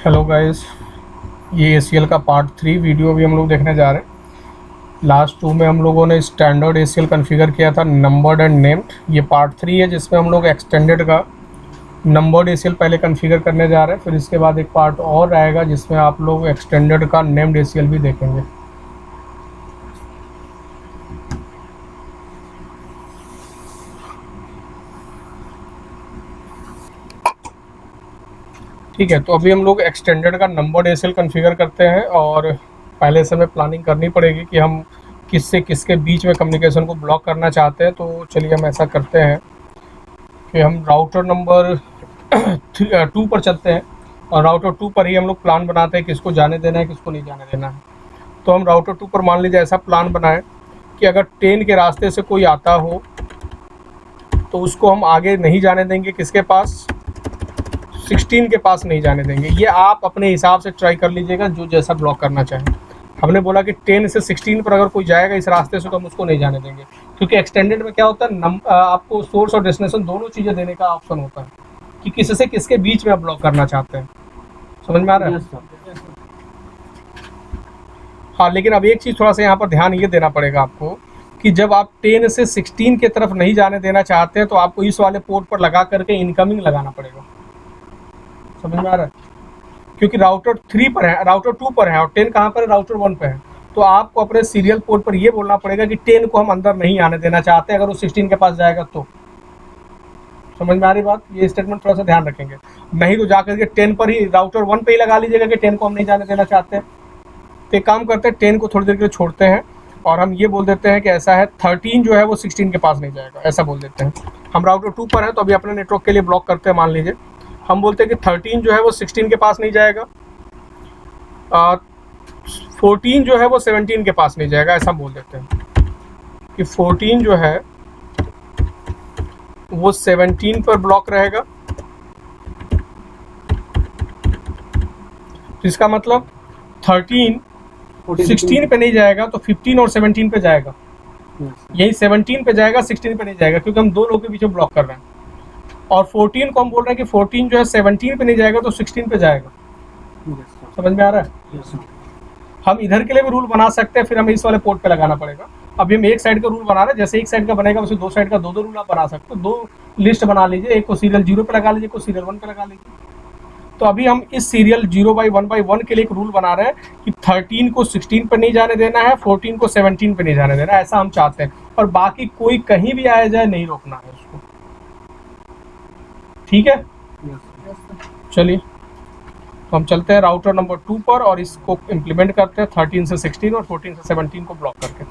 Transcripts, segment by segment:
Hello guys, ये ACL का part 3 video भी हम लोग देखने जा रहे हैं। लास्ट 2 में हम लोगों ने स्टैंडर्ड एसीएल कॉन्फ़िगर किया था, नंबर्ड एंड नेम्ड। ये पार्ट 3 है जिसमें हम लोग एक्सटेंडेड का नंबर्ड एसीएल पहले कॉन्फ़िगर करने जा रहे हैं। फिर इसके बाद एक पार्ट और आएगा जिसमें आप लोग एक्सटेंडेड का नेम्ड एसीएल भी देखेंगे। ठीक है, तो अभी हम लोग एक्सटेंडेड का नंबर्ड एसीएल कॉन्फ़िगर करते हैं और पहले से हमें प्लानिंग करनी पड़ेगी कि हम किससे किसके बीच में कम्युनिकेशन को ब्लॉक करना चाहते हैं। तो चलिए हम ऐसा करते हैं कि हम राउटर नंबर 2 पर चलते हैं और राउटर 2 पर ही हम लोग प्लान बनाते हैं किसको जाने देना है, किसको नहीं जाने देना है। तो हम राउटर 2 पर मान लीजिए ऐसा प्लान बनाएं कि अगर 10 के रास्ते से कोई आता हो तो उसको हम आगे नहीं जाने देंगे, किसके पास, 16 के पास नहीं जाने देंगे। ये आप अपने हिसाब से ट्राई कर लीजिएगा, जो जैसा ब्लॉक करना चाहें। हमने बोला कि 10 से 16 पर अगर कोई जाएगा इस रास्ते से तो हम उसको नहीं जाने देंगे, क्योंकि एक्सटेंडेड में क्या होता है, आपको सोर्स और डेस्टिनेशन दोनों चीज़ें देने का ऑप्शन होता है कि किससे किसके बीच में आप ब्लॉक करना चाहते हैं। समझ में आ रहा है? हाँ, लेकिन अब एक चीज़ थोड़ा सा यहाँ पर ध्यान ये देना पड़ेगा आपको कि जब आप 10 से 16 की तरफ नहीं जाने देना चाहते हैं तो आपको इस वाले पोर्ट पर लगा करके इनकमिंग लगाना पड़ेगा। समझ में आ रहा है? क्योंकि राउटर 3 पर है, राउटर 2 पर है और 10 कहाँ पर है, राउटर 1 पे है। तो आपको अपने सीरियल पोर्ट पर ये बोलना पड़ेगा कि 10 को हम अंदर नहीं आने देना चाहते अगर वो 16 के पास जाएगा तो। समझ में आ रही बात? ये स्टेटमेंट थोड़ा सा ध्यान रखेंगे, नहीं तो जाकर के 10 पर ही, राउटर 1 पे ही लगा लीजिएगा कि 10 को हम नहीं जाने देना चाहते। तो एक काम करते हैं, 10 को थोड़ी देर के लिए छोड़ते हैं और हम ये बोल देते हैं कि ऐसा है 13 जो है वो 16 के पास नहीं जाएगा, ऐसा बोल देते हैं। हम राउटर 2 पर है तो अभी अपने नेटवर्क के लिए ब्लॉक करते हैं। मान लीजिए हम बोलते हैं कि 13 जो है वो 16 के पास नहीं जाएगा, 14 जो है वो 17 के पास नहीं जाएगा, ऐसा बोल देते हैं कि 14 जो है वो 17 पर ब्लॉक रहेगा। इसका मतलब 13 16 पे नहीं जाएगा तो 15 और 17 पे जाएगा। यही 17 पे जाएगा, 16 पे नहीं जाएगा, क्योंकि हम दो लोगों के बीच में ब्लॉक कर रहे हैं। और 14 को हम बोल रहे हैं कि 14 जो है 17 पे नहीं जाएगा तो 16 पे जाएगा। समझ में आ रहा है? हम इधर के लिए भी रूल बना सकते हैं, फिर हमें इस वाले पोर्ट पे लगाना पड़ेगा। अभी हम एक साइड का रूल बना रहे हैं, जैसे एक साइड का बनेगा वैसे दो साइड का दो रूल आप बना सकते हो। 2 लिस्ट बना लीजिए, एक को सीरियल 0 पे लगा लीजिए, एक को सीरियल 1 पे लगा लीजिए। तो अभी हम इस सीरियल 0/1/1 के लिए एक रूल बना रहे हैं कि 13 को 16 पर नहीं जाने देना है, 14 को 17 पे नहीं जाने देना है, ऐसा हम चाहते हैं। और बाकी कोई कहीं भी आया जाए नहीं रोकना है उसको। ठीक है, चलिए तो हम चलते हैं राउटर नंबर 2 पर और इसको इम्प्लीमेंट करते हैं 13 से 16 और 14 से 17 को ब्लॉक करके।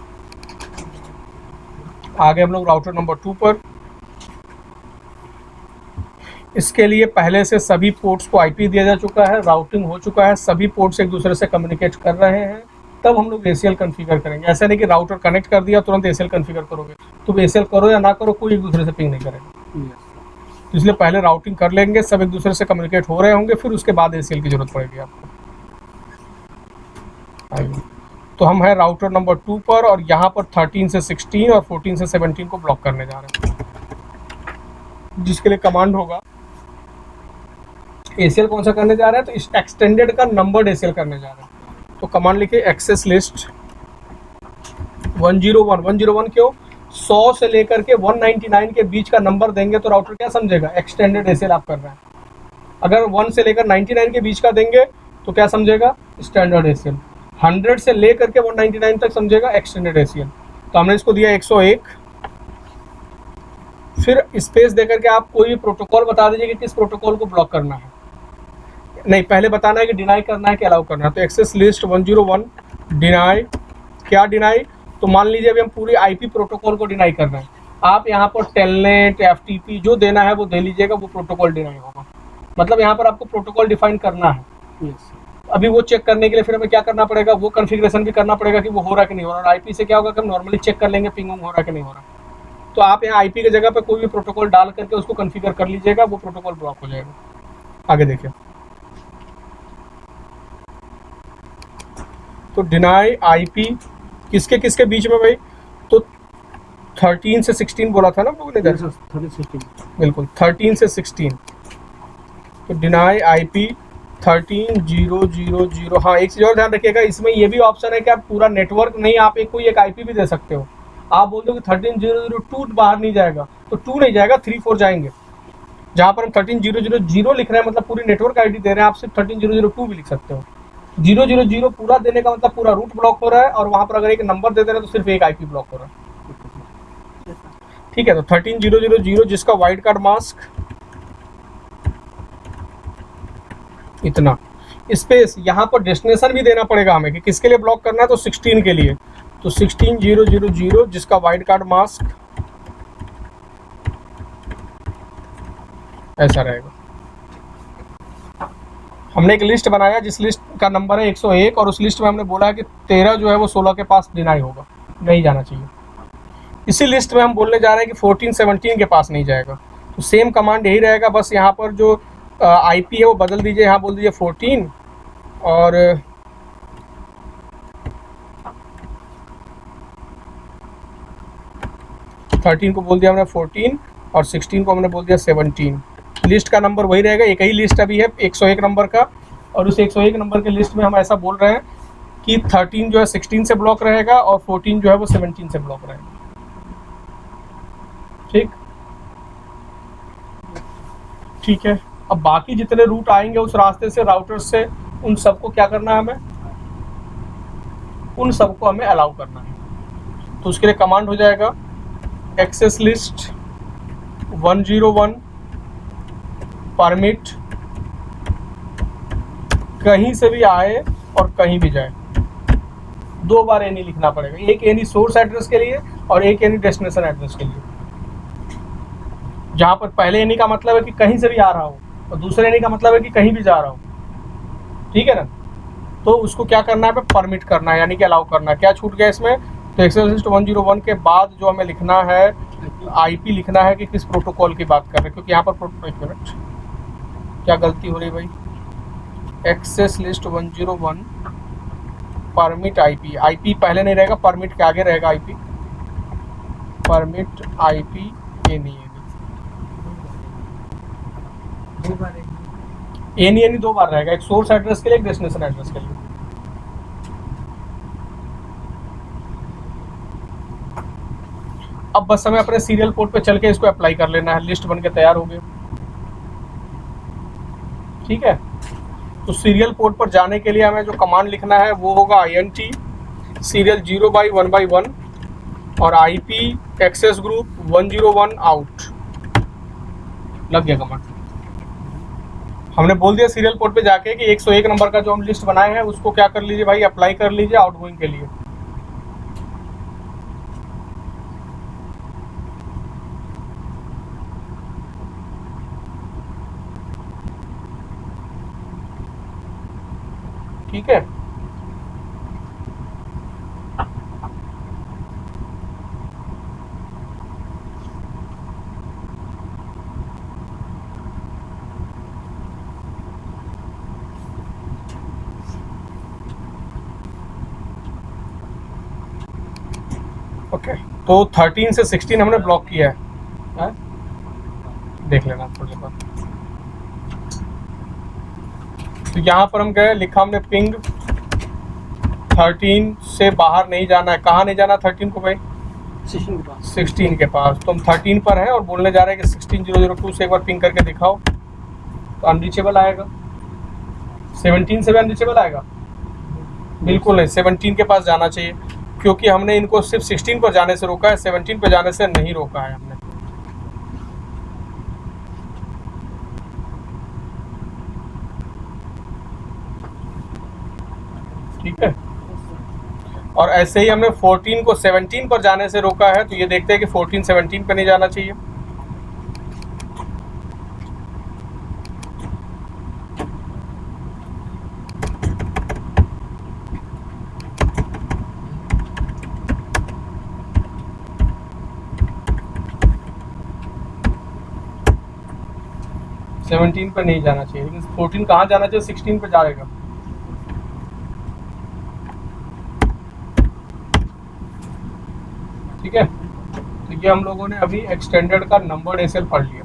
आगे हम लोग राउटर नंबर 2 पर, इसके लिए पहले से सभी पोर्ट्स को आईपी दिया जा चुका है, राउटिंग हो चुका है, सभी पोर्ट्स एक दूसरे से कम्युनिकेट कर रहे हैं। तब हम लोग एसीएल कॉन्फ़िगर करेंगे। ऐसा नहीं कि राउटर कनेक्ट कर दिया तुरंत एसीएल कॉन्फ़िगर करोगे। तुम एसीएल करो या ना करो, कोई एक दूसरे से पिंग नहीं करेगा। तो इसलिए पहले राउटिंग कर लेंगे, सब एक दूसरे से कम्युनिकेट हो रहे होंगे, फिर उसके बाद एसीएल की जरूरत पड़ेगी आपको। तो हम हैं राउटर नंबर 2 पर और यहाँ पर 13 से 16 और 14 से 17 को ब्लॉक करने जा रहे हैं, जिसके लिए कमांड होगा एसीएल कौन सा करने जा रहे हैं, तो इस एक्सटेंडेड का नंबर्ड एसीएल करने जा रहे हैं। तो कमांड लिखिए एक्सेस लिस्ट 101। 101 क्यों? 100 से लेकर के 199 के बीच का नंबर देंगे तो राउटर क्या समझेगा, एक्सटेंडेड एसीएल आप कर रहे हैं। अगर 1 से लेकर 99 के बीच का देंगे तो क्या समझेगा, स्टैंडर्ड एसीएल। 100 से लेकर के 199 तक समझेगा एक्सटेंडेड एसीएल। तो हमने इसको दिया 101, फिर स्पेस देकर के आप कोई भी प्रोटोकॉल बता दीजिए कि किस प्रोटोकॉल को ब्लॉक करना है। नहीं, पहले बताना है कि डिनाई करना है कि अलाउ करना है। तो एक्सेस लिस्ट 101 डिनाई, क्या डिनाई, तो मान लीजिए अभी हम पूरी आईपी प्रोटोकॉल को डिनाई कर रहे हैं। आप यहाँ पर टेलनेट, एफटीपी जो देना है वो दे लीजिएगा, वो प्रोटोकॉल डिनाई होगा। मतलब यहाँ पर आपको प्रोटोकॉल डिफाइन करना है। अभी वो चेक करने के लिए फिर हमें क्या करना पड़ेगा, वो कॉन्फ़िगरेशन भी करना पड़ेगा कि वो हो रहा है कि नहीं हो रहा। और आईपी से क्या होगा कि हम नॉर्मली चेक कर लेंगे पिंग हो रहा है कि नहीं हो रहा। तो आप यहाँ आईपी की जगह पे कोई भी प्रोटोकॉल डाल करके उसको कॉन्फ़िगर कर लीजिएगा, वो प्रोटोकॉल ब्लॉक हो जाएगा। आगे देखिए, तो डिनाई आईपी किसके किसके बीच में भाई, तो 13 से 16 बोला था ना लोगों ने, बिल्कुल 13 से 16। तो डिनाई आईपी 13,000। हाँ, एक चीज़ और ध्यान रखिएगा, इसमें ये भी ऑप्शन है कि आप पूरा नेटवर्क नहीं, आप एक कोई एक आईपी भी दे सकते हो। आप बोल दो कि 13,002 बाहर नहीं जाएगा, तो 2 नहीं जाएगा, 3 4 जाएंगे। जहाँ पर हम 13,000 लिख रहे हैं मतलब पूरी नेटवर्क आईडी दे रहे हैं, आप सिर्फ 13,002 भी लिख सकते हो। 000 पूरा देने का मतलब पूरा रूट ब्लॉक हो रहा है, और वहाँ पर अगर एक नंबर दे दे रहे हैं तो सिर्फ एक आईपी ब्लॉक हो रहा है। ठीक है, तो 13,000 जिसका वाइड कार्ड मास्क इतना स्पेस, यहाँ पर डेस्टिनेशन भी देना पड़ेगा हमें कि किसके लिए ब्लॉक करना है, तो 16 के लिए। तो 16,000 जिसका वाइड कार्ड मास्क ऐसा रहेगा। हमने एक लिस्ट बनाया जिस लिस्ट का नंबर है 101, और उस लिस्ट में हमने बोला है कि 13 जो है वो 16 के पास डिनाई होगा, नहीं जाना चाहिए। इसी लिस्ट में हम बोलने जा रहे हैं कि 14 17 के पास नहीं जाएगा। तो सेम कमांड यही रहेगा, बस यहाँ पर जो आईपी है वो बदल दीजिए, यहाँ बोल दीजिए 14, और थर्टीन को बोल दिया हमने 14, और 16 को हमने बोल दिया 17। लिस्ट का नंबर वही रहेगा, एक ही लिस्ट अभी है 101 नंबर का, और उस 101 नंबर के लिस्ट में हम ऐसा बोल रहे हैं कि 13 जो है 16 से ब्लॉक रहेगा, और 14 जो है वो 17 से ब्लॉक रहेगा। ठीक है। अब बाकी जितने रूट आएंगे उस रास्ते से, राउटर से, उन सबको क्या करना है हमें, उन सबको हमें अलाउ करना है। तो उसके लिए कमांड हो जाएगा एक्सेस लिस्ट 101 परमिट, कहीं से भी आए और कहीं भी जाए। 2 बार एनी लिखना पड़ेगा, एक एनी सोर्स एड्रेस के लिए और एक एनी डेस्टिनेशन एड्रेस के लिए। जहां पर पहले एनी का मतलब है कि कहीं से भी आ रहा हो, और दूसरे एनी का मतलब है कि कहीं भी जा रहा हो। ठीक है ना, तो उसको क्या करना है, परमिट करना है, यानी कि अलाउ करना है। क्या छूट गया इसमें, तो एक्सेस लिस्ट 101 के बाद जो हमें लिखना है आईपी लिखना है कि किस प्रोटोकॉल की बात कर रहे हैं, क्योंकि यहाँ पर एक मिनट क्या गलती हो रही भाई, access list 101 permit IP, IP पहले नहीं रहेगा, परमिट के आगे रहेगा IP, permit IP any any 2 बार रहेगा, एक सोर्स एड्रेस के लिए, एक डेस्टिनेशन एड्रेस के लिए। अब बस हमें अपने सीरियल पोर्ट पे चल के इसको अप्लाई कर लेना है, लिस्ट बन के तैयार हो गई। ठीक है, तो सीरियल पोर्ट पर जाने के लिए हमें जो कमांड लिखना है वो होगा int सीरियल 0/1/1 और IP एक्सेस ग्रुप 101 आउट। लग गया कमांड। हमने बोल दिया सीरियल पोर्ट पे जाके कि 101 नंबर का जो हम लिस्ट बनाए हैं उसको क्या कर लीजिए भाई, अप्लाई कर लीजिए आउटगोइंग के लिए। ठीक है, ओके। तो 13 से 16 हमने ब्लॉक किया है, देख लेना थोड़ी देर। तो यहाँ पर हम गए, लिखा हमने पिंग 13 से बाहर नहीं जाना है। कहाँ नहीं जाना 13 को भाई, 16 के पास। तो हम 13 पर हैं और बोलने जा रहे हैं कि 16,002 से एक बार पिंग करके दिखाओ, तो अनरीचेबल आएगा। 17 से भी अनरीचेबल आएगा, बिल्कुल नहीं, 17 के पास जाना चाहिए, क्योंकि हमने इनको सिर्फ 16 पर जाने से रोका है, 17 पर जाने से नहीं रोका है हमने। ठीक है, और ऐसे ही हमने 14 को 17 पर जाने से रोका है, तो ये देखते हैं कि 14 17 पर नहीं जाना चाहिए। सेवनटीन पर नहीं जाना चाहिए, लेकिन 14 कहाँ जाना चाहिए, 16 पर जाएगा। ठीक है, तो ये हम लोगों ने अभी एक्सटेंडेड का नंबर एसएल पढ़ लिया।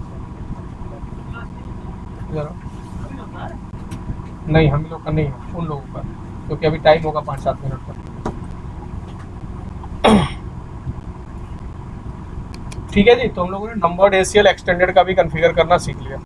नहीं, हम लोग का नहीं है, उन लोगों का, क्योंकि अभी टाइम होगा 5-7 मिनट का। ठीक है जी, तो हम लोगों ने नंबर्ड ACL एक्सटेंडेड का भी कॉन्फ़िगर करना सीख लिया।